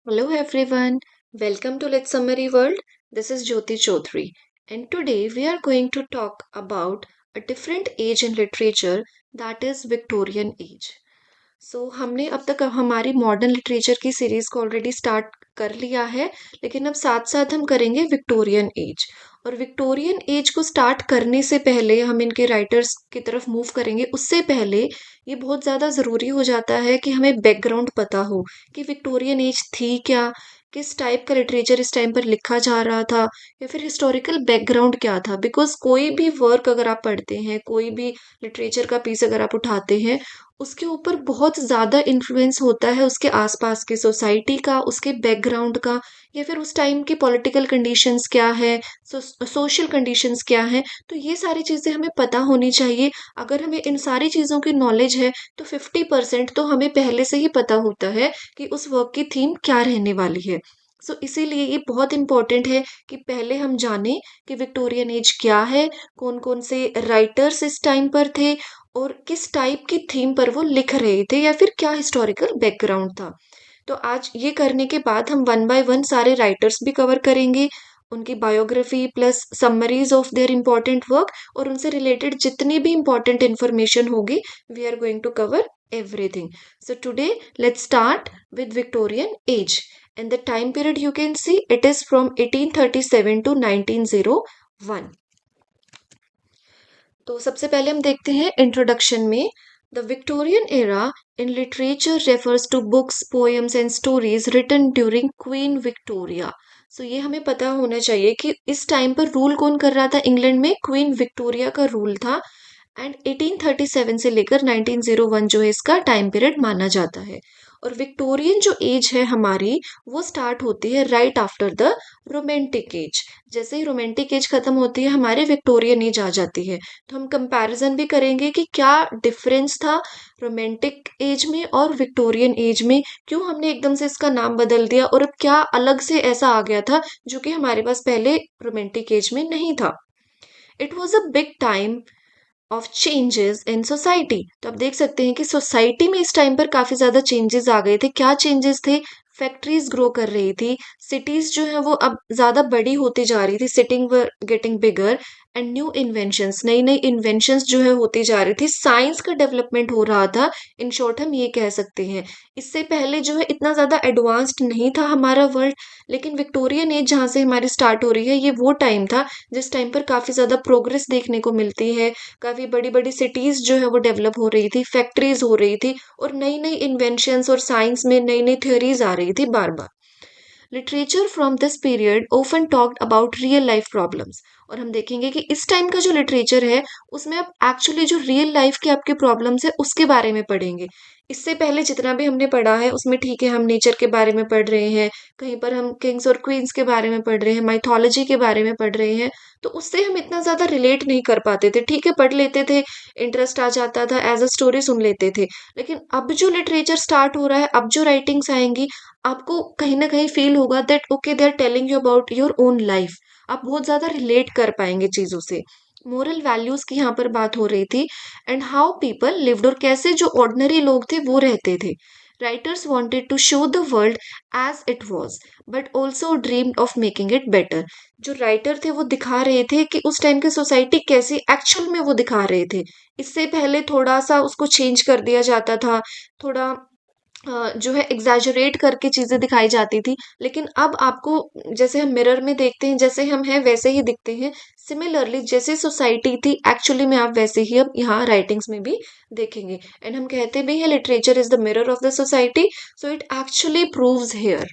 Hello everyone, welcome to Let's Summary World. This is Jyoti Chaudhary, and today we are going to talk about a different age in literature, that is Victorian age. हमने अब तक हमारी modern literature की series को already start कर लिया है, लेकिन अब साथ साथ हम करेंगे विक्टोरियन एज। और विक्टोरियन एज को स्टार्ट करने से पहले हम इनके राइटर्स की तरफ मूव करेंगे, उससे पहले ये बहुत ज़्यादा ज़रूरी हो जाता है कि हमें बैकग्राउंड पता हो कि विक्टोरियन एज थी क्या, किस टाइप का लिटरेचर इस टाइम पर लिखा जा रहा था, या फिर हिस्टोरिकल बैकग्राउंड क्या था। बिकॉज कोई भी वर्क अगर आप पढ़ते हैं, कोई भी लिटरेचर का पीस अगर आप उठाते हैं, उसके ऊपर बहुत ज़्यादा इन्फ्लुएंस होता है उसके आसपास की सोसाइटी का, उसके बैकग्राउंड का, या फिर उस टाइम की पॉलिटिकल कंडीशंस क्या है, सोशल कंडीशंस क्या है। तो ये सारी चीज़ें हमें पता होनी चाहिए। अगर हमें इन सारी चीज़ों की नॉलेज है तो 50% तो हमें पहले से ही पता होता है कि उस वर्क की थीम क्या रहने वाली है। इसीलिए ये बहुत इंपॉर्टेंट है कि पहले हम जानें कि विक्टोरियन एज क्या है, कौन कौन से राइटर्स इस टाइम पर थे, और किस टाइप की थीम पर वो लिख रहे थे, या फिर क्या हिस्टोरिकल बैकग्राउंड था। तो आज ये करने के बाद हम वन बाय वन सारे राइटर्स भी कवर करेंगे, उनकी biography plus summaries of their important work, और उनसे रिलेटेड जितनी भी इंपॉर्टेंट इंफॉर्मेशन होगी, we are going to cover everything. So today let's start with Victorian age, and the time period you can see it is from 1837 to 1901. तो सबसे पहले हम देखते हैं इंट्रोडक्शन में, the Victorian era in literature refers to books, poems and stories written during Queen Victoria. ये हमें पता होना चाहिए कि इस टाइम पर रूल कौन कर रहा था इंग्लैंड में, क्वीन विक्टोरिया का रूल था। एंड 1837 से लेकर 1901 जो है इसका टाइम पीरियड माना जाता है। और विक्टोरियन जो एज है हमारी, वो स्टार्ट होती है right after the romantic as. जैसे ही रोमांटिक एज खत्म होती है, हमारे विक्टोरियन एज आ जाती है। तो हम कंपैरिजन भी करेंगे कि क्या डिफरेंस था रोमांटिक एज में और विक्टोरियन एज में, क्यों हमने एकदम से इसका नाम बदल दिया, और अब क्या अलग से ऐसा आ गया था जो कि हमारे पास पहले रोमांटिक एज में नहीं था। It was a big time of changes in society. तो आप देख सकते हैं कि सोसाइटी में इस टाइम पर काफी ज्यादा चेंजेस आ गए थे। क्या चेंजेस थे? फैक्ट्रीज ग्रो कर रही थी, सिटीज जो है वो अब ज्यादा बड़ी होती जा रही थी, sitting were getting bigger, and new inventions, नई नई इन्वेंशंस जो है होती जा रही थी, साइंस का डेवलपमेंट हो रहा था। इन शॉर्ट हम ये कह सकते हैं। इससे पहले जो है इतना ज्यादा एडवांस्ड नहीं था हमारा वर्ल्ड, लेकिन विक्टोरियन एज जहाँ से हमारी स्टार्ट हो रही है, ये वो टाइम था जिस टाइम पर काफी ज्यादा प्रोग्रेस देखने को मिलती है। काफी बड़ी बड़ी सिटीज जो है वो डेवलप हो रही थी, फैक्ट्रीज हो रही थी, और नई नई इन्वेंशंस और साइंस में नई नई थ्योरीज आ रही थी बार बार। Literature from this period often talked about real life problems. और हम देखेंगे कि इस टाइम का जो लिटरेचर है, उसमें आप एक्चुअली जो रियल लाइफ की आपके प्रॉब्लम्स है उसके बारे में पढ़ेंगे। इससे पहले जितना भी हमने पढ़ा है उसमें ठीक है, हम नेचर के बारे में पढ़ रहे हैं, कहीं पर हम किंग्स और क्वींस के बारे में पढ़ रहे हैं, माइथोलॉजी के बारे में पढ़ रहे हैं, तो उससे हम इतना ज्यादा रिलेट नहीं कर पाते थे। ठीक है, पढ़ लेते थे, इंटरेस्ट आ जाता था, एज अ स्टोरी सुन लेते थे। लेकिन अब जो लिटरेचर स्टार्ट हो रहा है, अब जो राइटिंग्स आएंगी, आपको कहीं ना कहीं फील होगा that okay they are telling you about your own life. आप बहुत ज्यादा रिलेट कर पाएंगे चीजों से। मोरल वैल्यूज की यहाँ पर बात हो रही थी, एंड हाउ पीपल लिव्ड, और कैसे जो ऑर्डिनरी लोग थे वो रहते थे। Writers wanted to show the world as it was, but also dreamed of making it better. जो राइटर थे वो दिखा रहे थे कि उस टाइम की सोसाइटी कैसी एक्चुअल में वो दिखा रहे थे। इससे पहले थोड़ा सा उसको चेंज कर दिया जाता था, थोड़ा जो है एग्जैजरेट करके चीजें दिखाई जाती थी। लेकिन अब आपको, जैसे हम मिरर में देखते हैं, जैसे हम हैं वैसे ही दिखते हैं। सिमिलरली जैसे सोसाइटी थी एक्चुअली में, आप वैसे ही अब यहाँ राइटिंग्स में भी देखेंगे। एंड हम कहते भी है literature is the mirror of the society, so it actually proves here.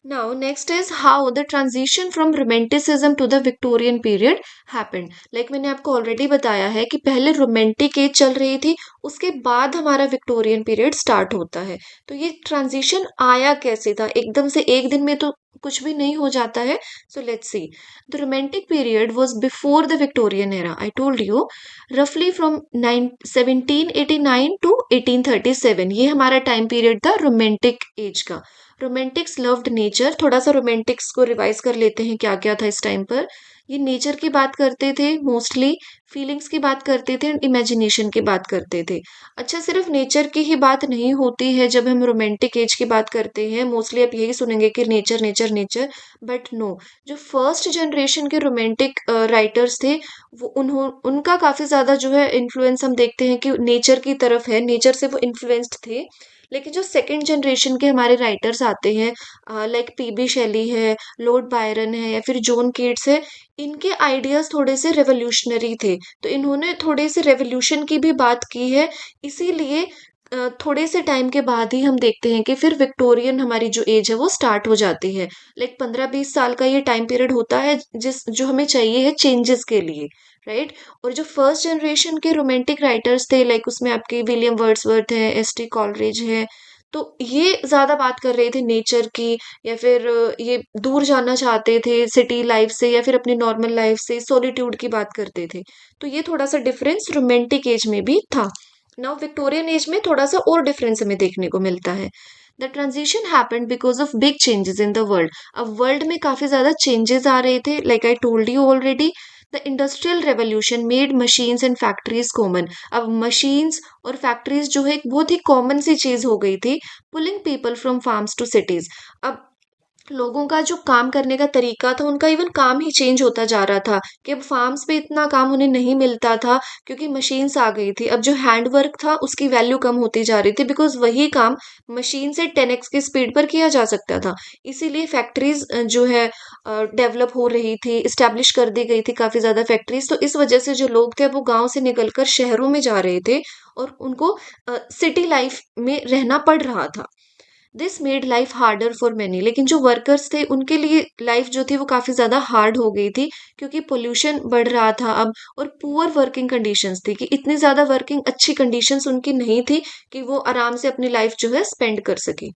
Now, next is how the transition from romanticism to the Victorian period happened. Like मैंने आपको ऑलरेडी बताया है कि पहले रोमांटिक एज चल रही थी, उसके बाद हमारा विक्टोरियन पीरियड स्टार्ट होता है। तो ये ट्रांजिशन आया कैसे था? एकदम से एक दिन में तो कुछ भी नहीं हो जाता है। So let's see, the romantic period was before the Victorian era. I told you, रफली फ्रॉम 1789 टू 1837, ये हमारा टाइम पीरियड था रोमांटिक एज का। Romantics loved nature. थोड़ा सा रोमांटिक्स को रिवाइज कर लेते हैं क्या क्या था इस टाइम पर। ये नेचर की बात करते थे मोस्टली, फीलिंग्स की बात करते थे एंड इमेजिनेशन की बात करते थे। अच्छा, सिर्फ नेचर की ही बात नहीं होती है जब हम रोमांटिक एज की बात करते हैं, मोस्टली आप यही सुनेंगे कि nature nature nature, but no, जो फर्स्ट जनरेशन के रोमांटिक राइटर्स थे, वो उनका काफी ज्यादा जो है इन्फ्लुएंस हम देखते हैं कि नेचर की तरफ है, नेचर से वो इन्फ्लुएंस्ड थे। लेकिन जो सेकंड जनरेशन के हमारे राइटर्स आते हैं, लाइक पीबी शेली है, लॉर्ड बायरन है, या फिर जॉन कीट्स है, इनके आइडियाज थोड़े से रेवोल्यूशनरी थे। तो इन्होंने थोड़े से रेवोल्यूशन की भी बात की है। इसीलिए थोड़े से टाइम के बाद ही हम देखते हैं कि फिर विक्टोरियन हमारी जो एज है वो स्टार्ट हो जाती है। लाइक 15-20 साल का ये टाइम पीरियड होता है जिस जो हमें चाहिए है चेंजेस के लिए, राइट। और जो फर्स्ट जनरेशन के रोमांटिक राइटर्स थे, लाइक उसमें आपके विलियम वर्ड्सवर्थ है, एस टी कॉलरेज है, तो ये ज्यादा बात कर रहे थे नेचर की, या फिर ये दूर जाना चाहते थे सिटी लाइफ से या फिर अपनी नॉर्मल लाइफ से, सॉलिट्यूड की बात करते थे। तो ये थोड़ा सा डिफरेंस रोमांटिक एज में भी था। नाउ विक्टोरियन एज में थोड़ा सा और डिफरेंस हमें देखने को मिलता है। The transition happened because of big changes in the world. अब वर्ल्ड में काफी ज्यादा चेंजेस आ रहे थे, like I told you already. The industrial revolution made machines and factories common. अब मशीन्स और फैक्ट्रीज जो है एक बहुत ही कॉमन सी चीज हो गई थी, pulling people from farms to cities. अब लोगों का जो काम करने का तरीका था, उनका इवन काम ही चेंज होता जा रहा था कि अब फार्म्स पे इतना काम उन्हें नहीं मिलता था क्योंकि मशीन्स आ गई थी। अब जो हैंड वर्क था उसकी वैल्यू कम होती जा रही थी बिकॉज वही काम मशीन से 10x की स्पीड पर किया जा सकता था। इसीलिए फैक्ट्रीज जो है डेवलप हो रही थी, इस्टेब्लिश कर दी गई थी काफी ज्यादा फैक्ट्रीज। तो इस वजह से जो लोग थे वो गांव से निकलकर शहरों में जा रहे थे और उनको सिटी लाइफ में रहना पड़ रहा था। This made life harder for many. लेकिन जो वर्कर्स थे उनके लिए लाइफ जो थी वो काफी ज्यादा हार्ड हो गई थी क्योंकि पोल्यूशन बढ़ रहा था अब, और पुअर वर्किंग कंडीशंस थी कि इतनी ज्यादा वर्किंग अच्छी कंडीशंस उनकी नहीं थी कि वो आराम से अपनी लाइफ जो है स्पेंड कर सके।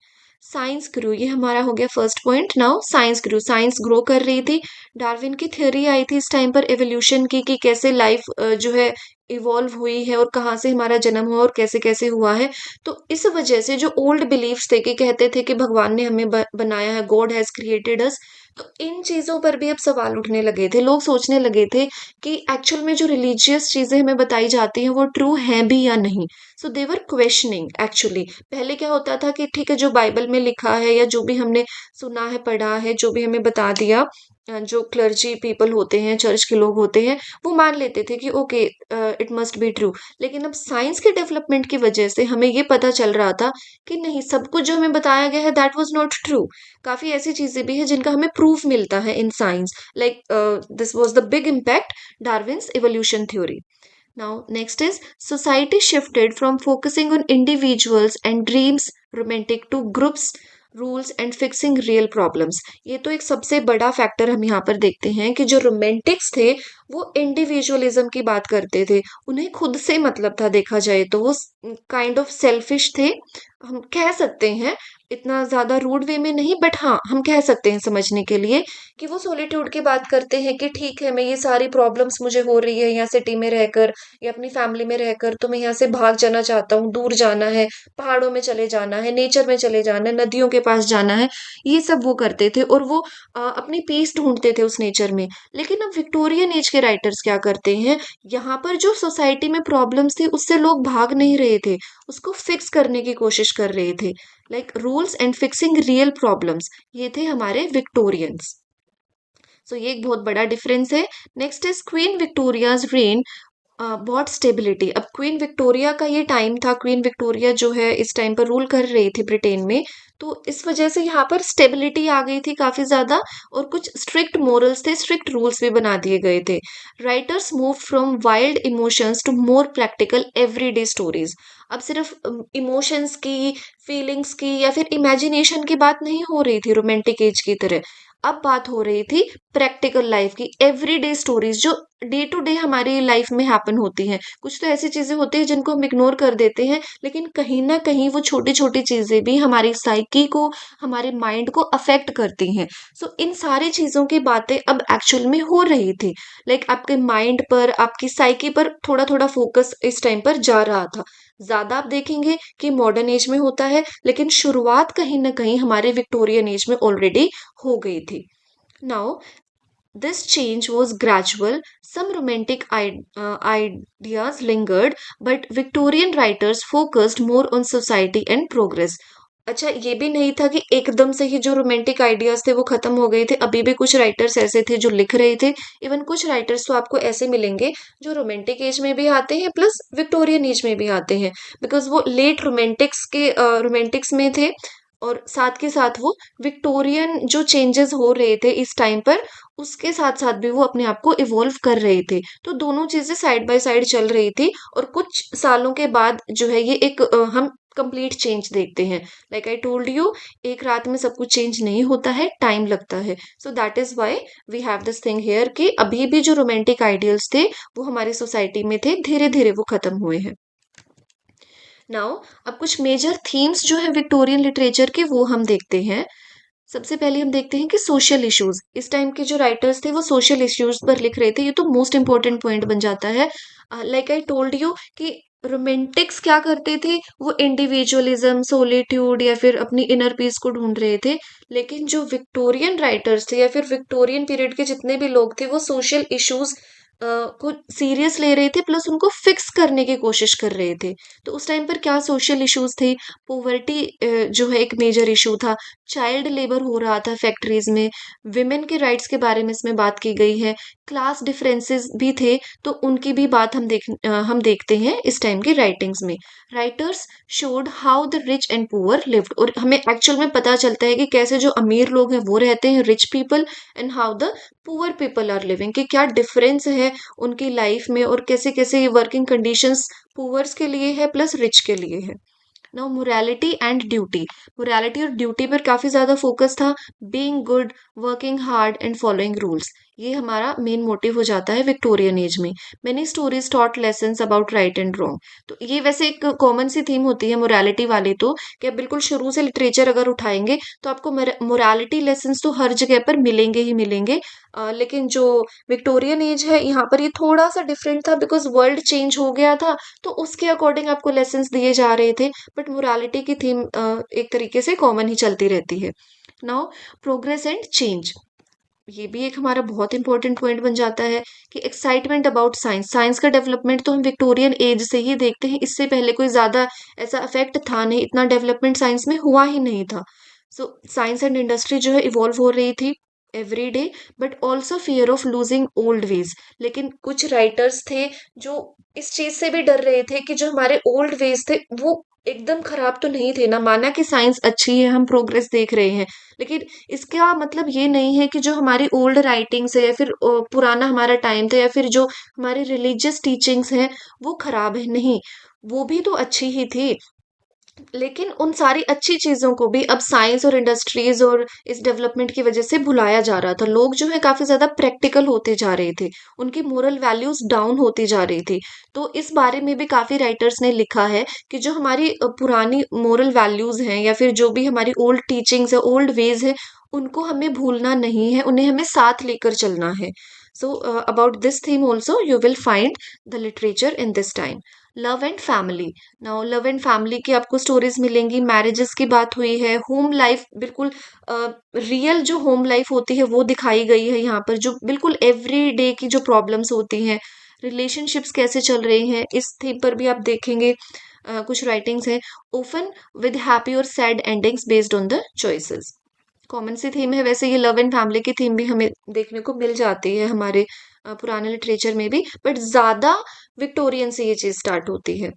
साइंस ग्रो, ये हमारा हो गया first point. Now science grow, science grow कर रही थी। डार्विन की थ्योरी आई थी इस टाइम पर एवोल्यूशन की, कि कैसे लाइफ जो है इवॉल्व हुई है और कहाँ से हमारा जन्म हुआ और कैसे कैसे हुआ है। तो इस वजह से जो ओल्ड बिलीफ्स थे कि कहते थे कि भगवान ने हमें बनाया है, गॉड हैज क्रिएटेड अस, तो इन चीजों पर भी अब सवाल उठने लगे थे। लोग सोचने लगे थे कि एक्चुअल में जो रिलीजियस चीजें हमें बताई जाती हैं वो ट्रू हैं भी या नहीं। सो दे वर क्वेश्चनिंग एक्चुअली। पहले क्या होता था कि ठीक है, जो बाइबल में लिखा है या जो भी हमने सुना है, पढ़ा है, जो भी हमें बता दिया, जो क्लर्जी पीपल होते हैं, चर्च के लोग होते हैं, वो मान लेते थे कि okay, it must be true. लेकिन अब साइंस के डेवलपमेंट की वजह से हमें ये पता चल रहा था कि नहीं, सब कुछ जो हमें बताया गया है दैट वाज नॉट ट्रू। काफी ऐसी चीजें भी है जिनका हमें प्रूफ मिलता है in science, like this was the big impact, Darwin's evolution theory. Now, next is society shifted from focusing on individuals and dreams romantic to groups, rules and fixing real problems. ये तो एक सबसे बड़ा factor हम यहाँ पर देखते हैं कि जो रोमांटिक्स थे वो इंडिविजुअलिज्म की बात करते थे। उन्हें खुद से मतलब था, देखा जाए तो वो काइंड ऑफ सेल्फिश थे, हम कह सकते हैं। इतना ज्यादा रूड वे में नहीं, बट हाँ हम कह सकते हैं समझने के लिए कि वो सॉलिट्यूड की बात करते हैं कि ठीक है, मैं ये सारी प्रॉब्लम्स मुझे हो रही है यहाँ सिटी में रहकर या अपनी फैमिली में रहकर, तो मैं यहाँ से भाग जाना चाहता हूँ, दूर जाना है, पहाड़ों में चले जाना है, नेचर में चले जाना है, नदियों के पास जाना है। ये सब वो करते थे और वो अपनी पीस ढूंढते थे उस नेचर में। लेकिन अब विक्टोरियन एज के राइटर्स क्या करते हैं, यहाँ पर जो सोसाइटी में प्रॉब्लम्स थी उससे लोग भाग नहीं रहे थे, उसको फिक्स करने की कोशिश कर रहे थे। Like rules and fixing real problems, ये थे हमारे विक्टोरियंस। सो ये एक बहुत बड़ा डिफरेंस है। Next is queen Victoria's rain बहुत स्टेबिलिटी। अब क्वीन विक्टोरिया का ये टाइम था, क्वीन विक्टोरिया जो है इस टाइम पर रूल कर रही थी ब्रिटेन में, तो इस वजह से यहाँ पर स्टेबिलिटी आ गई थी काफी ज्यादा, और कुछ स्ट्रिक्ट मोरल्स थे, स्ट्रिक्ट रूल्स भी बना दिए गए थे। Writers move from wild emotions to more practical everyday stories. अब सिर्फ इमोशंस की, फीलिंग्स की या फिर इमेजिनेशन की बात नहीं हो रही थी रोमांटिक एज की तरह। अब बात हो रही थी प्रैक्टिकल लाइफ की, एवरीडे स्टोरीज जो डे टू डे हमारी लाइफ में हैपन होती हैं। कुछ तो ऐसी चीजें होती हैं जिनको हम इग्नोर कर देते हैं, लेकिन कहीं ना कहीं वो छोटी छोटी चीजें भी हमारी साइकी को, हमारे माइंड को अफेक्ट करती हैं। सो इन सारी चीजों की बातें अब एक्चुअल में हो रही थी। लाइक आपके माइंड पर, आपकी साइकी पर थोड़ा थोड़ा फोकस इस टाइम पर जा रहा था। ज्यादा आप देखेंगे कि मॉडर्न एज में होता है, लेकिन शुरुआत कहीं ना कहीं हमारे विक्टोरियन एज में ऑलरेडी हो गई थी। Now This change was gradual. Some romantic ideas lingered, but Victorian writers focused more on society and progress. अच्छा, ये भी नहीं था कि एकदम से ही जो रोमांटिक आइडियाज थे वो खत्म हो गए थे। अभी भी कुछ राइटर्स ऐसे थे जो लिख रहे थे। इवन कुछ राइटर्स तो आपको ऐसे मिलेंगे जो रोमांटिक एज में भी आते हैं प्लस विक्टोरियन एज में भी आते हैं, बिकॉज वो लेट रोमांटिक्स में थे, और साथ के साथ वो विक्टोरियन जो चेंजेस हो रहे थे इस टाइम पर, उसके साथ साथ भी वो अपने आप को इवॉल्व कर रहे थे। तो दोनों चीजें साइड बाय साइड चल रही थी, और कुछ सालों के बाद जो है ये एक हम कंप्लीट चेंज देखते हैं। लाइक आई टोल्ड यू, एक रात में सब कुछ चेंज नहीं होता है, टाइम लगता है। So that is why we have this thing here कि अभी भी जो रोमांटिक आइडियल्स थे वो हमारी सोसाइटी में थे, धीरे धीरे वो खत्म हुए हैं। नाउ अब कुछ मेजर थीम्स जो है विक्टोरियन लिटरेचर के वो हम देखते हैं। सबसे पहले हम देखते हैं कि सोशल इश्यूज, इस टाइम के जो राइटर्स थे वो सोशल इश्यूज पर लिख रहे थे। ये तो मोस्ट इंपॉर्टेंट पॉइंट बन जाता है। लाइक आई टोल्ड यू कि रोमांटिक्स क्या करते थे, वो इंडिविजुअलिज्म, सोलिट्यूड या फिर अपनी इनर पीस को ढूंढ रहे थे। लेकिन जो विक्टोरियन राइटर्स थे या फिर विक्टोरियन पीरियड के जितने भी लोग थे वो सोशल इश्यूज को सीरियस ले रहे थे, प्लस उनको फिक्स करने की कोशिश कर रहे थे। तो उस टाइम पर क्या सोशल इश्यूज थे, पोवर्टी जो है एक मेजर इशू था, चाइल्ड लेबर हो रहा था फैक्ट्रीज में, विमेन के राइट्स के बारे में इसमें बात की गई है, क्लास डिफरेंसेस भी थे, तो उनकी भी बात हम देखते हैं इस टाइम की राइटिंग्स में। Writers showed how the rich and poor lived, और हमें एक्चुअल में पता चलता है कि कैसे जो अमीर लोग हैं वो रहते हैं, rich people, and how the poor people are living, कि क्या डिफरेंस है उनकी लाइफ में, और कैसे कैसे ये वर्किंग कंडीशंस पुअर्स के लिए है प्लस रिच के लिए है। Now morality and duty, morality और ड्यूटी पर काफी ज्यादा फोकस था। Being good, working hard and following rules, ये हमारा मेन मोटिव हो जाता है विक्टोरियन एज में। Many stories taught lessons about right and wrong, तो ये वैसे एक कॉमन सी थीम होती है मोरालिटी वाली, तो कि आप बिल्कुल शुरू से लिटरेचर अगर उठाएंगे तो आपको मोरालिटी लेसन्स तो हर जगह पर मिलेंगे ही मिलेंगे। लेकिन जो विक्टोरियन एज है यहाँ पर ये थोड़ा सा डिफरेंट था, बिकॉज वर्ल्ड चेंज हो गया था, तो उसके अकॉर्डिंग आपको लेसन्स दिए जा रहे थे। बट मोरालिटी की थीम एक तरीके से कॉमन ही चलती रहती है। नाउ प्रोग्रेस एंड चेंज, ये भी एक हमारा बहुत इंपॉर्टेंट पॉइंट बन जाता है कि एक्साइटमेंट अबाउट साइंस, साइंस का डेवलपमेंट तो हम विक्टोरियन एज से ही देखते हैं, इससे पहले कोई ज्यादा ऐसा इफेक्ट था नहीं, इतना डेवलपमेंट साइंस में हुआ ही नहीं था। सो साइंस एंड इंडस्ट्री जो है इवॉल्व हो रही थी every day, but also fear of losing old veg. लेकिन कुछ राइटर्स थे जो इस चीज से भी डर रहे थे कि जो हमारे ओल्ड वेज थे वो एकदम खराब तो नहीं थे ना, माना कि साइंस अच्छी है, हम प्रोग्रेस देख रहे हैं, लेकिन इसका मतलब ये नहीं है कि जो हमारी ओल्ड राइटिंग्स है या फिर पुराना हमारा टाइम था या फिर जो हमारी रिलीजियस टीचिंग्स हैं वो खराब है, नहीं, वो भी तो अच्छी ही थी। लेकिन उन सारी अच्छी चीजों को भी अब साइंस और इंडस्ट्रीज और इस डेवलपमेंट की वजह से भुलाया जा रहा था। लोग जो है काफी ज्यादा प्रैक्टिकल होते जा रहे थे, उनकी मोरल वैल्यूज डाउन होती जा रही थी। तो इस बारे में भी काफी राइटर्स ने लिखा है कि जो हमारी पुरानी मोरल वैल्यूज हैं या फिर जो भी हमारी ओल्ड टीचिंग्स है, ओल्ड वेज है, उनको हमें भूलना नहीं है, उन्हें हमें साथ लेकर चलना है। So about this theme also you will find the literature in this time. Love and family, now love and family की आपको स्टोरीज मिलेंगी, मैरिजेस की बात हुई है, होम लाइफ बिल्कुल रियल जो होम लाइफ होती है वो दिखाई गई है यहाँ पर, जो बिल्कुल एवरी डे की जो प्रॉब्लम्स होती हैं, रिलेशनशिप्स कैसे चल रहे हैं, इस थीम पर भी आप देखेंगे। कुछ राइटिंग्स हैं, ओफन विद हैप्पी और sad endings based on the choices, common सी थीम है। वैसे ये लव एंड फैमिली की थीम भी हमें देखने को मिल जाती है हमारे पुराने लिटरेचर में भी, बट ज्यादा विक्टोरियन से ये चीज स्टार्ट होती है।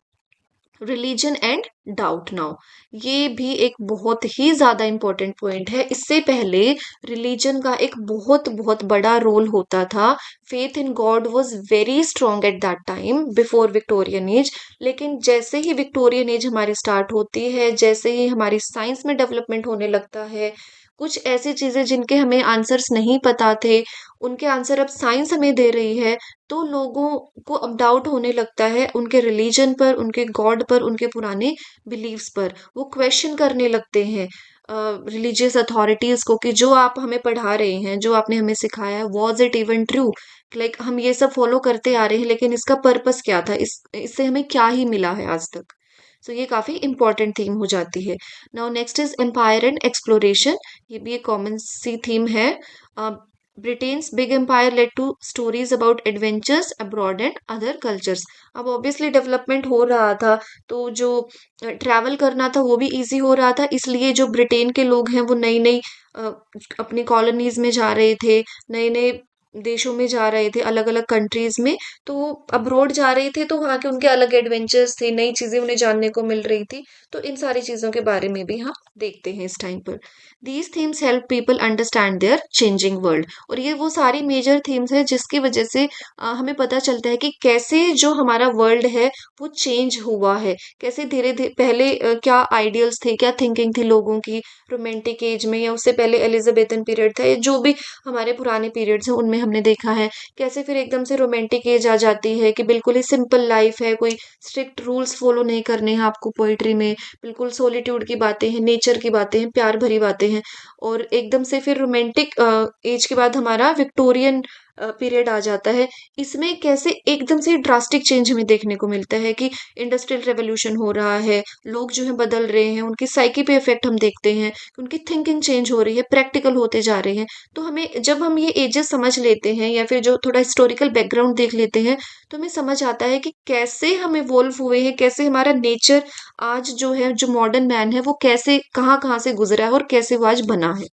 रिलीजन एंड डाउट, नाउ ये भी एक बहुत ही ज्यादा इंपॉर्टेंट पॉइंट है। इससे पहले रिलीजन का एक बहुत बहुत बड़ा रोल होता था। Faith in God was very strong at that time before Victorian age. लेकिन जैसे ही विक्टोरियन एज हमारी स्टार्ट होती है, जैसे ही हमारी साइंस में डेवलपमेंट होने लगता है, कुछ ऐसी चीजें जिनके हमें आंसर्स नहीं पता थे, उनके आंसर अब साइंस हमें दे रही है, तो लोगों को अब डाउट होने लगता है उनके रिलीजन पर, उनके गॉड पर, उनके पुराने बिलीव्स पर। वो क्वेश्चन करने लगते हैं रिलीजियस अथॉरिटीज को कि जो आप हमें पढ़ा रहे हैं, जो आपने हमें सिखाया है, was it even true, like हम ये सब फॉलो करते आ रहे हैं लेकिन इसका पर्पस क्या था, इससे हमें क्या ही मिला है आज तक। सो ये काफी इंपॉर्टेंट थीम हो जाती है। Now next is empire and exploration, ये भी एक कॉमन सी थीम है। Britain's big empire led to stories about adventures abroad and other cultures. अब ऑब्वियसली डेवलपमेंट हो रहा था, तो जो ट्रैवल करना था वो भी इजी हो रहा था, इसलिए जो ब्रिटेन के लोग हैं वो नई नई अपनी कॉलोनीज में जा रहे थे, नए नए देशों में जा रहे थे, अलग अलग कंट्रीज में। तो अब्रॉड जा रहे थे तो वहाँ के उनके अलग एडवेंचर्स थे, नई चीजें उन्हें जानने को मिल रही थी। तो इन सारी चीजों के बारे में भी हम देखते हैं इस टाइम पर। These themes help people understand their changing world. और ये वो सारी मेजर थीम्स है जिसकी वजह से हमें पता चलता है कि कैसे जो हमारा वर्ल्ड है वो चेंज हुआ है, कैसे धीरे धीरे पहले क्या आइडियल्स थे, क्या थिंकिंग थी लोगों की रोमांटिक एज में, या उससे पहले एलिजाबेथन पीरियड था, या जो भी हमारे पुराने पीरियड्स हैं उनमें हमने देखा है कैसे फिर एकदम से रोमांटिक एज आ जाती है कि बिल्कुल ही सिंपल लाइफ है, कोई स्ट्रिक्ट रूल्स फॉलो नहीं करने हैं आपको पोइट्री में, बिल्कुल सोलिट्यूड की बातें हैं, नेचर की बातें हैं, प्यार भरी बातें हैं। और एकदम से फिर रोमांटिक एज के बाद हमारा विक्टोरियन पीरियड आ जाता है। इसमें कैसे एकदम से ड्रास्टिक चेंज हमें देखने को मिलता है कि इंडस्ट्रियल रेवोल्यूशन हो रहा है, लोग जो है बदल रहे हैं, उनकी साइकी पे इफेक्ट हम देखते हैं, उनकी थिंकिंग चेंज हो रही है, प्रैक्टिकल होते जा रहे हैं। तो हमें जब हम ये एजेस समझ लेते हैं या फिर जो थोड़ा हिस्टोरिकल बैकग्राउंड देख लेते हैं, तो हमें समझ आता है कि कैसे हम इवॉल्व हुए हैं, कैसे हमारा नेचर आज जो है, जो मॉडर्न मैन है वो कैसे कहाँ कहाँ से गुजरा है और कैसे वो आज बना है।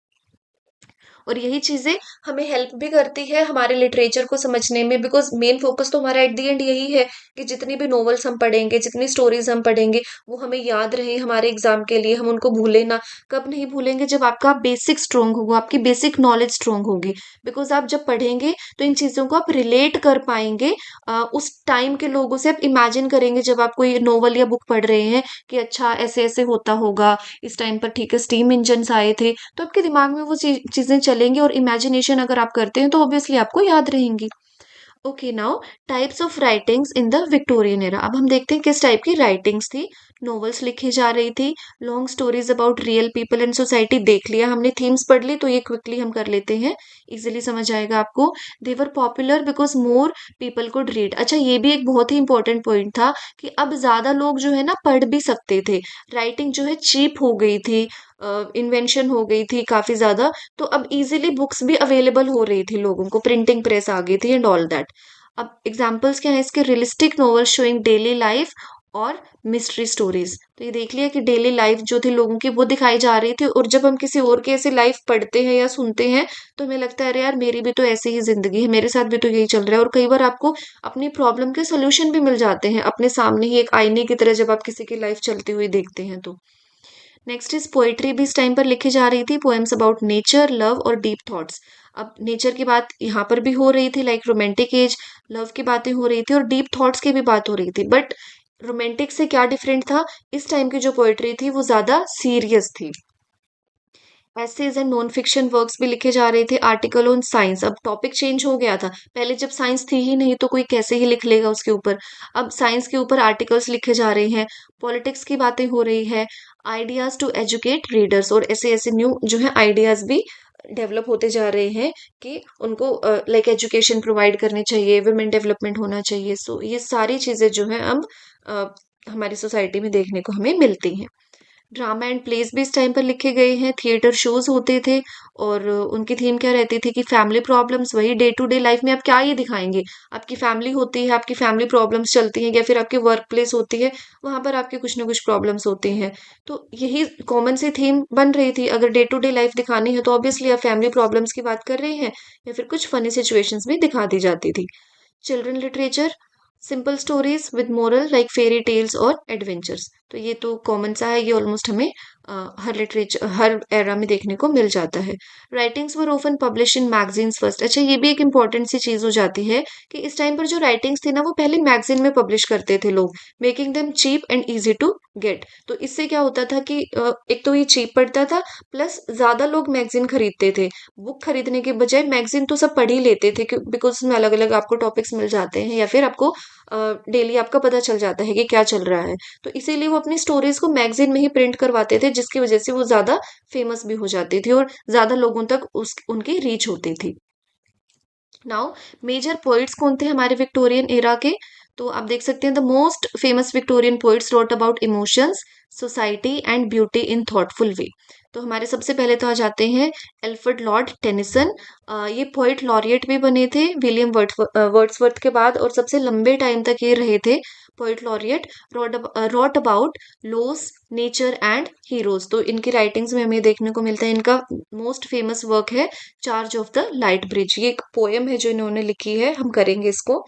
और यही चीजें हमें हेल्प भी करती है हमारे लिटरेचर को समझने में, बिकॉज मेन फोकस तो हमारा एट द एंड यही है कि जितनी भी नॉवेल्स हम पढ़ेंगे, जितनी स्टोरीज हम पढ़ेंगे, वो हमें याद रहे हमारे एग्जाम के लिए, हम उनको भूले ना। कब नहीं भूलेंगे? जब आपका बेसिक स्ट्रोंग होगा, आपकी बेसिक नॉलेज स्ट्रोंग होगी। बिकॉज आप जब पढ़ेंगे तो इन चीजों को आप रिलेट कर पाएंगे उस टाइम के लोगों से। आप इमेजिन करेंगे जब आप कोई नॉवल या बुक पढ़ रहे हैं कि अच्छा ऐसे ऐसे होता होगा इस टाइम पर, ठीक है, स्टीम इंजन आए थे, तो आपके दिमाग में वो चीजें चलेंगी और इमेजिनेशन अगर आप करते हैं तो ऑब्वियसली आपको याद रहेंगी। Okay, now types of writings in the Victorian era. अब हम देखते हैं किस टाइप की राइटिंग्स थी। नॉवेल्स लिखी जा रही थी, long stories about real people and society देख लिया हमने, थीम्स पढ़ ली, तो ये क्विकली हम कर लेते हैं, इजिली समझ आएगा आपको। They were popular because more people could read. अच्छा, ये भी एक बहुत ही इंपॉर्टेंट पॉइंट था कि अब ज्यादा लोग जो है ना पढ़ भी सकते थे, राइटिंग जो है चीप हो गई थी, इन्वेंशन हो गई थी काफी ज्यादा, तो अब इजीली बुक्स भी अवेलेबल हो रही थी लोगों को, प्रिंटिंग प्रेस आ गई थी एंड ऑल दैट। अब एग्जाम्पल्स क्या है इसके? Realistic novel showing daily life और मिस्ट्री स्टोरीज। तो ये देख लिया कि डेली लाइफ जो थी लोगों की वो दिखाई जा रही थी, और जब हम किसी और की ऐसी लाइफ पढ़ते हैं या सुनते हैं तो हमें लगता है अरे यार मेरी भी तो ऐसी ही जिंदगी है, मेरे साथ भी तो यही चल रहा है। और कई बार आपको अपनी प्रॉब्लम के सोल्यूशन भी मिल जाते हैं अपने सामने ही, एक आईने की तरह, जब आप किसी की लाइफ चलती हुई देखते हैं तो। नेक्स्ट इज पोएट्री भी इस टाइम पर लिखी जा रही थी, पोएम्स अबाउट नेचर, लव और डीप थॉट्स। अब नेचर की बात यहाँ पर भी हो रही थी, लाइक रोमांटिक एज, लव की बातें हो रही थी और डीप थॉट्स की भी बात हो रही थी। बट रोमांटिक से क्या डिफरेंट था? इस टाइम की जो पोएट्री थी वो ज्यादा सीरियस थी। Essays and non fiction works भी लिखे जा रहे थे, आर्टिकल ऑन साइंस। अब टॉपिक चेंज हो गया था, पहले जब साइंस थी ही नहीं तो कोई कैसे ही लिख लेगा उसके ऊपर। अब साइंस के ऊपर आर्टिकल्स लिखे जा रहे हैं, पॉलिटिक्स की बातें हो रही है, आइडियाज टू एजुकेट रीडर्स, और ऐसे ऐसे न्यू जो है आइडियाज भी डेवलप होते जा रहे हैं कि उनको लाइक एजुकेशन प्रोवाइड करनी चाहिए, वुमेन डेवलपमेंट होना चाहिए। सो ये सारी चीजें जो है अब अ, हमारी सोसाइटी में देखने को हमें मिलती हैं। ड्रामा एंड प्लेस भी इस टाइम पर लिखे गए हैं, थिएटर शोज होते थे, और उनकी थीम क्या रहती थी कि फैमिली प्रॉब्लम्स, वही डे टू डे लाइफ में आप क्या ये दिखाएंगे, आपकी फैमिली होती है, आपकी फैमिली प्रॉब्लम्स चलती हैं, या फिर आपकी वर्क प्लेस होती है, वहां पर आपके कुछ ना कुछ प्रॉब्लम्स होते हैं। तो यही कॉमन सी थीम बन रही थी, अगर डे टू डे लाइफ दिखानी है तो ऑब्वियसली आप फैमिली प्रॉब्लम्स की बात कर रहे हैं, या फिर कुछ फनी सिचुएशंस भी दिखा दी जाती थी। Children literature, simple stories with moral like fairy tales और एडवेंचर्स। तो ये तो कॉमन सा है, ये ऑलमोस्ट हमें हर लिटरेचर हर एरा में देखने को मिल जाता है। Writings were often publish in magazines first. अच्छा, ये भी एक इंपॉर्टेंट सी चीज हो जाती है कि इस टाइम पर जो राइटिंग्स थी ना वो पहले मैगजीन में पब्लिश करते थे लोग, making them cheap and easy to get. तो इससे क्या होता था कि एक तो ये चीप पड़ता था, प्लस ज्यादा लोग मैगजीन खरीदते थे। बुक खरीदने के बजाय मैगजीन तो सब पढ़ ही लेते थे, बिकॉज उसमें अलग अलग आपको टॉपिक्स मिल जाते हैं, या फिर आपको डेली आपका पता चल जाता है कि क्या चल रहा है। तो इसीलिए वो अपनी स्टोरीज को मैगजीन में ही प्रिंट करवाते थे, जिसकी वजह से वो ज्यादा फेमस भी हो जाती थी और ज्यादा लोगों तक उनकी रीच होती थी। नाउ मेजर पोइट्स कौन थे हमारे विक्टोरियन एरा के? तो आप देख सकते हैं the most famous Victorian poets wrote about emotions, society and beauty in thoughtful way. तो हमारे सबसे पहले तो आ जाते हैं एल्फ्रेड लॉर्ड टेनिसन। ये पोइट लॉरिएट भी बने थे विलियम वर्ड्सवर्थ के बाद, और सबसे लंबे टाइम तक ये रहे थे poet laureate. Wrote about loss, nature and heroes. तो इनकी राइटिंग्स में हमें देखने को मिलता है, इनका मोस्ट फेमस वर्क है charge of the light bridge. ये एक पोएम है जो इन्होंने लिखी है, हम करेंगे इसको।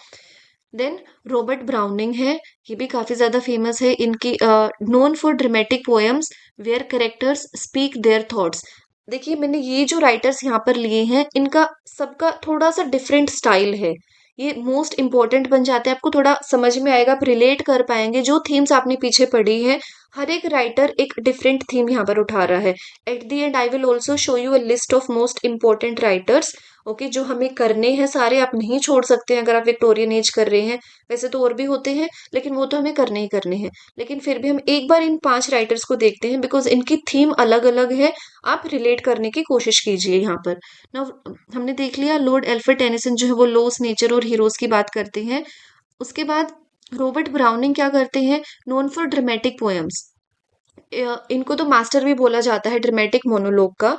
देन रॉबर्ट ब्राउनिंग है, ये भी काफी ज्यादा फेमस है। इनकी known for dramatic poems where characters speak their thoughts. देखिए मैंने ये जो राइटर्स यहाँ पर लिए हैं, इनका सबका थोड़ा सा डिफरेंट स्टाइल है। ये मोस्ट इंपॉर्टेंट बन जाते हैं, आपको थोड़ा समझ में आएगा, आप रिलेट कर पाएंगे जो थीम्स आपने पीछे पढ़ी है। हर एक राइटर एक डिफरेंट थीम यहाँ पर उठा रहा है। At the end I will also show you a list of most important writers, okay, जो हमें करने हैं सारे, आप नहीं छोड़ सकते हैं अगर आप विक्टोरियन एज कर रहे हैं। वैसे तो और भी होते हैं, लेकिन वो तो हमें करने ही करने हैं। लेकिन फिर भी हम एक बार इन 5 राइटर्स को देखते हैं, बिकॉज इनकी थीम अलग अलग है। आप रिलेट करने की कोशिश कीजिए यहाँ पर ना। हमने देख लिया लॉर्ड एल्फ्रेड टेनिसन जो है वो लॉस, नेचर और हीरोज की बात करते हैं। उसके बाद रॉबर्ट ब्राउनिंग क्या करते हैं, नोन फॉर ड्रामेटिक पोएम्स। इनको तो मास्टर भी बोला जाता है ड्रामेटिक मोनोलॉग का।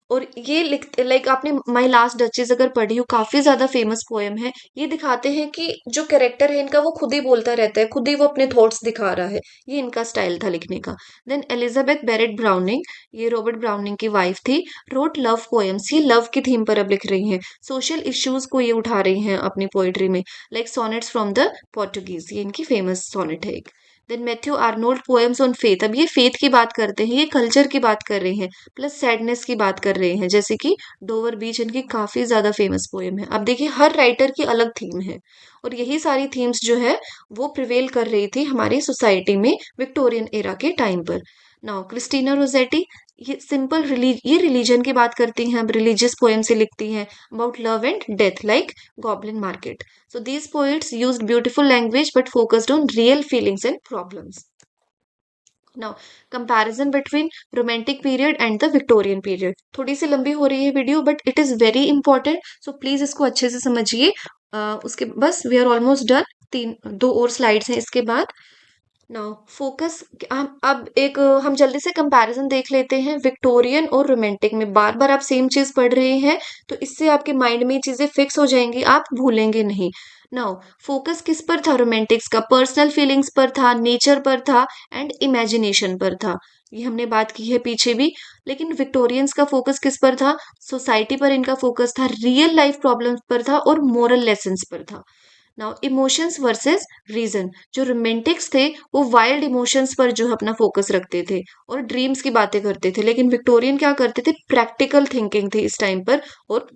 और ये लिख लाइक आपने माई लास्ट डचेस अगर पढ़ी हो, काफी ज्यादा फेमस पोएम है। ये दिखाते हैं कि जो कैरेक्टर है इनका वो खुद ही बोलता रहता है, खुद ही वो अपने थॉट्स दिखा रहा है। ये इनका स्टाइल था लिखने का। देन एलिजाबेथ बेरेट ब्राउनिंग, ये रॉबर्ट ब्राउनिंग की वाइफ थी। रोट लव पोएम्स, ये लव की थीम पर अब लिख रही हैं। सोशल इश्यूज को ये उठा रही हैं अपनी पोइट्री में, like sonnets from the Portuguese, ये इनकी फेमस सोनेट है एक। Then Matthew Arnold poems on faith, अब ये फेथ की बात करते हैं, ये कल्चर की बात कर रहे हैं, प्लस सैडनेस की बात कर रहे हैं, जैसे कि डोवर बीच इनकी काफी ज्यादा फेमस पोएम है। अब देखिए हर राइटर की अलग थीम है, और यही सारी थीम्स जो है वो प्रिवेल कर रही थी हमारी सोसाइटी में विक्टोरियन एरा के टाइम पर। नाउ क्रिस्टीना रोजेटी, ये रिलीजन की बात करती हैं, अब रिलीजियस पोएम से लिखती हैं about love and death, like goblin market. So these poets used beautiful language but focused on real feelings and problems. Now, comparison between romantic period and the Victorian period. थोड़ी सी लंबी हो रही है video, but it is very important, so please इसको अच्छे से समझिए। उसके बस वी आर ऑलमोस्ट डन, 2 और स्लाइड्स हैं इसके बाद। नाउ फोकस, हम अब एक हम जल्दी से कंपैरिजन देख लेते हैं विक्टोरियन और रोमांटिक में। बार बार आप सेम चीज पढ़ रहे हैं, तो इससे आपके माइंड में ये चीजें फिक्स हो जाएंगी, आप भूलेंगे नहीं। नाउ फोकस किस पर था रोमांटिक्स का, पर्सनल फीलिंग्स पर था, नेचर पर था एंड इमेजिनेशन पर था। ये हमने बात की है पीछे भी। लेकिन विक्टोरियंस का फोकस किस पर था, सोसाइटी पर इनका फोकस था, रियल लाइफ प्रॉब्लम्स पर था और मोरल लेसन्स पर था। नाउ इमोशंस वर्सेस रीजन, जो रोमांटिक्स थे वो वाइल्ड इमोशंस पर जो है अपना फोकस रखते थे और ड्रीम्स की बातें करते थे, लेकिन विक्टोरियन क्या करते थे, प्रैक्टिकल थिंकिंग थी इस टाइम पर, और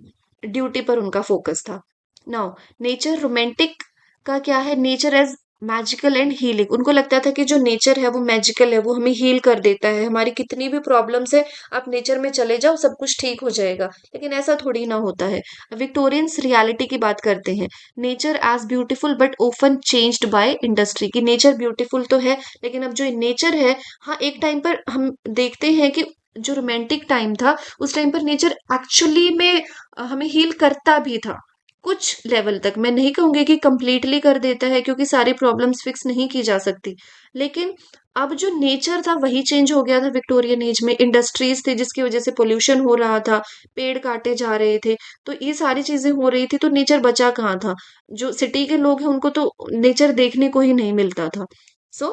ड्यूटी पर उनका फोकस था। नाउ नेचर, रोमांटिक का क्या है, nature as magical and healing. उनको लगता था कि जो नेचर है वो मैजिकल है, वो हमें हील कर देता है, हमारी कितनी भी प्रॉब्लम्स है आप नेचर में चले जाओ सब कुछ ठीक हो जाएगा। लेकिन ऐसा थोड़ी ना होता है। विक्टोरियंस रियलिटी की बात करते हैं, nature as beautiful but often changed by industry, की नेचर ब्यूटीफुल तो है, लेकिन अब जो नेचर है, हाँ एक टाइम पर हम देखते हैं कि जो रोमांटिक टाइम था उस टाइम पर नेचर एक्चुअली में हमें हील करता भी था कुछ लेवल तक। मैं नहीं कहूंगी कि कंप्लीटली कर देता है, क्योंकि सारी प्रॉब्लम्स फिक्स नहीं की जा सकती, लेकिन अब जो नेचर था वही चेंज हो गया था विक्टोरियन एज में। इंडस्ट्रीज थी जिसकी वजह से पोल्यूशन हो रहा था, पेड़ काटे जा रहे थे, तो ये सारी चीजें हो रही थी, तो नेचर बचा कहाँ था। जो सिटी के लोग हैं उनको तो नेचर देखने को ही नहीं मिलता था। सो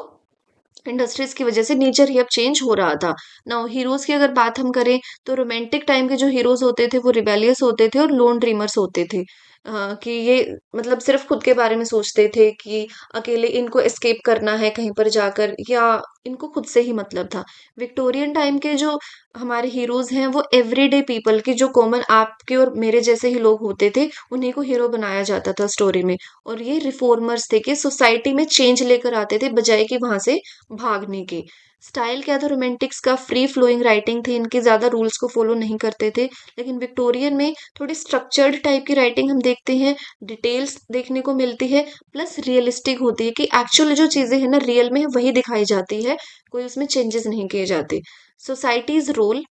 इंडस्ट्रीज की वजह से नेचर ही अब चेंज हो रहा था। नाउ हीरोज की अगर बात हम करें, तो रोमांटिक टाइम के जो हीरोज होते थे वो रिबेलियस होते थे और लोन ड्रीमर्स होते थे। कि ये मतलब सिर्फ खुद के बारे में सोचते थे कि अकेले इनको एस्केप करना है कहीं पर जाकर, या इनको खुद से ही मतलब था। विक्टोरियन टाइम के जो हमारे हीरोज हैं वो एवरीडे पीपल की, जो कॉमन आपके और मेरे जैसे ही लोग होते थे, उन्हीं को हीरो बनाया जाता था स्टोरी में। और ये रिफॉर्मर्स थे कि सोसाइटी में चेंज लेकर आते थे बजाय कि वहां से भागने के। स्टाइल क्या था रोमांटिक्स का, फ्री फ्लोइंग राइटिंग थी इनकी, ज्यादा रूल्स को फॉलो नहीं करते थे। लेकिन विक्टोरियन में थोड़ी स्ट्रक्चर्ड टाइप की राइटिंग हम देखते हैं, डिटेल्स देखने को मिलती है, प्लस रियलिस्टिक होती है कि एक्चुअल जो चीजें हैं ना रियल में वही दिखाई जाती है, कोई उसमें चेंजेस नहीं किए जाते। सोसाइटीज रोल,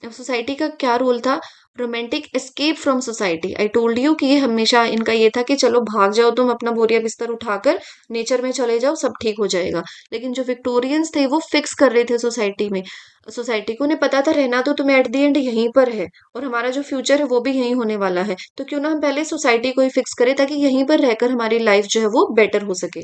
सोसाइटी का क्या रोल था, romantic escape from society. I told you कि ये हमेशा इनका ये था कि चलो भाग जाओ तुम, अपना बोरिया बिस्तर उठाकर नेचर में चले जाओ, सब ठीक हो जाएगा। लेकिन जो विक्टोरियंस थे वो फिक्स कर रहे थे सोसाइटी में, सोसाइटी को उन्हें पता था रहना तो तुम्हें एट द एंड यहीं पर है, और हमारा जो फ्यूचर है वो भी यहीं होने वाला है, तो क्यों ना हम पहले सोसाइटी को ही फिक्स करें ताकि यहीं पर रहकर हमारी लाइफ जो है वो बेटर हो सके।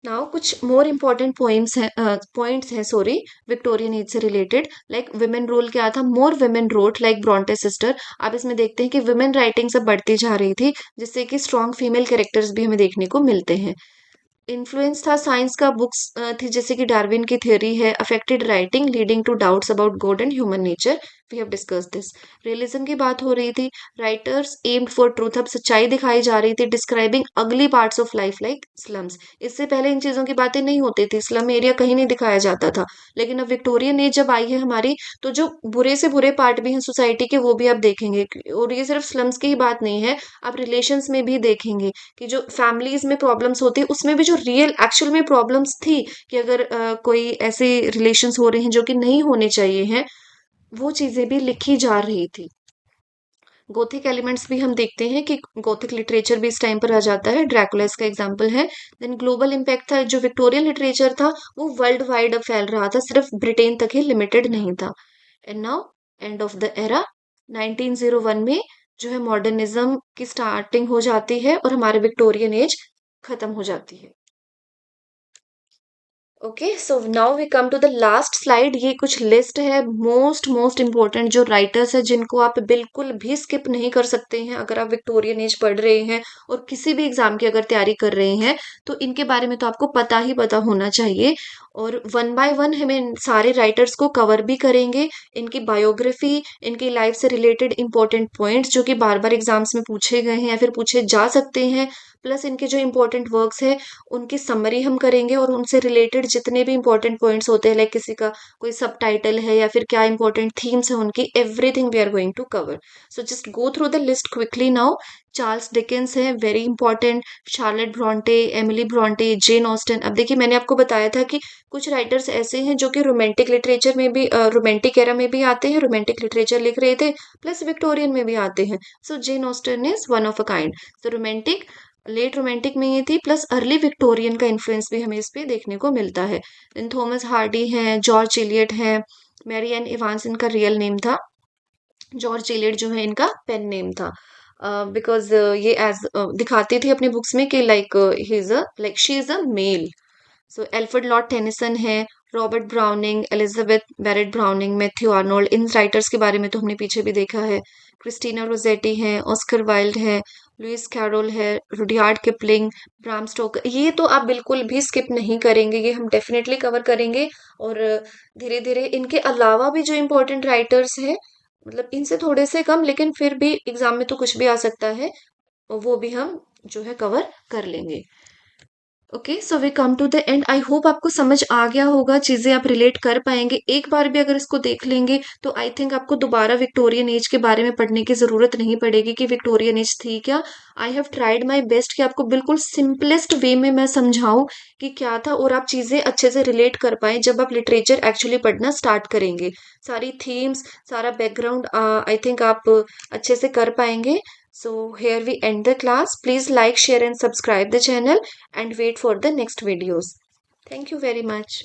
नाउ कुछ मोर इम्पोर्टेंट पॉइंट्स हैं सॉरी, विक्टोरियन एज से रिलेटेड। लाइक विमेन रोल क्या था, more women wrote like Bronte sister. आप इसमें देखते हैं कि विमेन राइटिंग सब बढ़ती जा रही थी, जिससे कि स्ट्रॉन्ग फीमेल कैरेक्टर्स भी हमें देखने को मिलते हैं। इन्फ्लुएंस था साइंस का, बुक्स थी जैसे कि डार्विन की थ्योरी है, affected writing leading to doubts about God and human nature. We have discuss this. Realism की बात हो रही थी, राइटर्स एम्ड फॉर ट्रूथ, अब सच्चाई दिखाई जा रही थी, डिस्क्राइबिंग अगली parts of life like slums. इससे पहले इन चीजों की बातें नहीं होती थी, स्लम एरिया कहीं नहीं दिखाया जाता था, लेकिन अब विक्टोरियन एज जब आई है हमारी, तो जो बुरे से बुरे पार्ट भी हैं सोसाइटी के वो भी आप देखेंगे। और ये सिर्फ स्लम्स की ही बात नहीं है, आप रिलेशंस में भी देखेंगे कि जो फैमिलीज में प्रॉब्लम्स होती है उसमें भी जो रियल एक्चुअल में प्रॉब्लम्स थी, कि अगर कोई ऐसे रिलेशंस हो रहे हैं जो कि नहीं होने चाहिए हैं, वो चीजें भी लिखी जा रही थी। गोथिक एलिमेंट्स भी हम देखते हैं कि गोथिक लिटरेचर भी इस टाइम पर आ जाता है, ड्रैकुला इसका एग्जाम्पल है। देन ग्लोबल इम्पैक्ट था, जो विक्टोरियन लिटरेचर था वो वर्ल्ड वाइड अब फैल रहा था, सिर्फ ब्रिटेन तक ही लिमिटेड नहीं था। And now end of the era, 1901 में जो है मॉडर्निज्म की स्टार्टिंग हो जाती है और हमारे विक्टोरियन एज खत्म हो जाती है। Okay, so now we come to the last slide. ये कुछ लिस्ट है मोस्ट मोस्ट इम्पोर्टेंट जो राइटर्स है जिनको आप बिल्कुल भी स्किप नहीं कर सकते हैं अगर आप विक्टोरियन एज पढ़ रहे हैं और किसी भी एग्जाम की अगर तैयारी कर रहे हैं, तो इनके बारे में तो आपको पता ही पता होना चाहिए। और वन बाय वन हम इन सारे राइटर्स को कवर भी करेंगे, इनकी बायोग्राफी, इनकी लाइफ से रिलेटेड इंपॉर्टेंट पॉइंट्स जो कि बार बार एग्जाम्स में पूछे गए हैं या फिर पूछे जा सकते हैं, प्लस इनके जो इंपॉर्टेंट वर्क्स है उनकी समरी हम करेंगे, और उनसे रिलेटेड जितने भी इंपॉर्टेंट पॉइंट्स होते हैं, लाइक किसी का कोई सब टाइटल है या फिर क्या इंपॉर्टेंट थीम्स है उनकी, everything we are going to cover. So just go through the list quickly now. Charles Dickens है, very important. Charlotte Bronte, Emily Bronte, Jane Austen. अब देखिए मैंने आपको बताया था कि कुछ राइटर्स ऐसे हैं जो कि रोमांटिक लिटरेचर में भी, रोमांटिक एरा में भी आते हैं, रोमांटिक लिटरेचर लिख रहे थे, प्लस विक्टोरियन में भी आते हैं। So Jane Austen is one of a kind. तो रोमांटिक, लेट रोमांटिक में ये थी, प्लस अर्ली विक्टोरियन का इन्फ्लुएंस भी हमें इस पे देखने को मिलता है। देन थॉमस हार्डी हैं, जॉर्ज इलियट हैं, मैरी एन इवांस इनका रियल नेम था, जॉर्ज इलियट जो है इनका पेन नेम था। बिकॉज ये एज दिखाती थी अपनी बुक्स में कि like he is a like she is a male. So Alfred Lord Tennyson है, Robert Browning, Elizabeth Barrett Browning, Matthew Arnold, इन राइटर्स के बारे में तो हमने पीछे भी देखा है। क्रिस्टीना रोजेटी है, ऑस्कर वाइल्ड है, लुइस कैरोल है, रुडयार्ड किपलिंग, ब्राम स्टोकर, ये तो आप बिल्कुल भी स्किप नहीं करेंगे, ये हम डेफिनेटली कवर करेंगे। और धीरे धीरे इनके अलावा भी जो इम्पोर्टेंट राइटर्स हैं, मतलब इनसे थोड़े से कम लेकिन फिर भी एग्जाम में तो कुछ भी आ सकता है, वो भी हम जो है कवर कर लेंगे। Okay, so we come to the end. I hope आपको समझ आ गया होगा, चीजें आप रिलेट कर पाएंगे। एक बार भी अगर इसको देख लेंगे तो आई थिंक आपको दोबारा विक्टोरियन एज के बारे में पढ़ने की जरूरत नहीं पड़ेगी कि विक्टोरियन एज थी क्या। I have tried my best कि आपको बिल्कुल सिंपलेस्ट वे में मैं समझाऊं कि क्या था, और आप चीजें अच्छे से रिलेट कर पाए जब आप लिटरेचर एक्चुअली पढ़ना स्टार्ट करेंगे। सारी थीम्स, सारा बैकग्राउंड आई थिंक आप अच्छे से कर पाएंगे। So here we end the class. Please like, share and subscribe the channel and wait for the next videos. Thank you very much.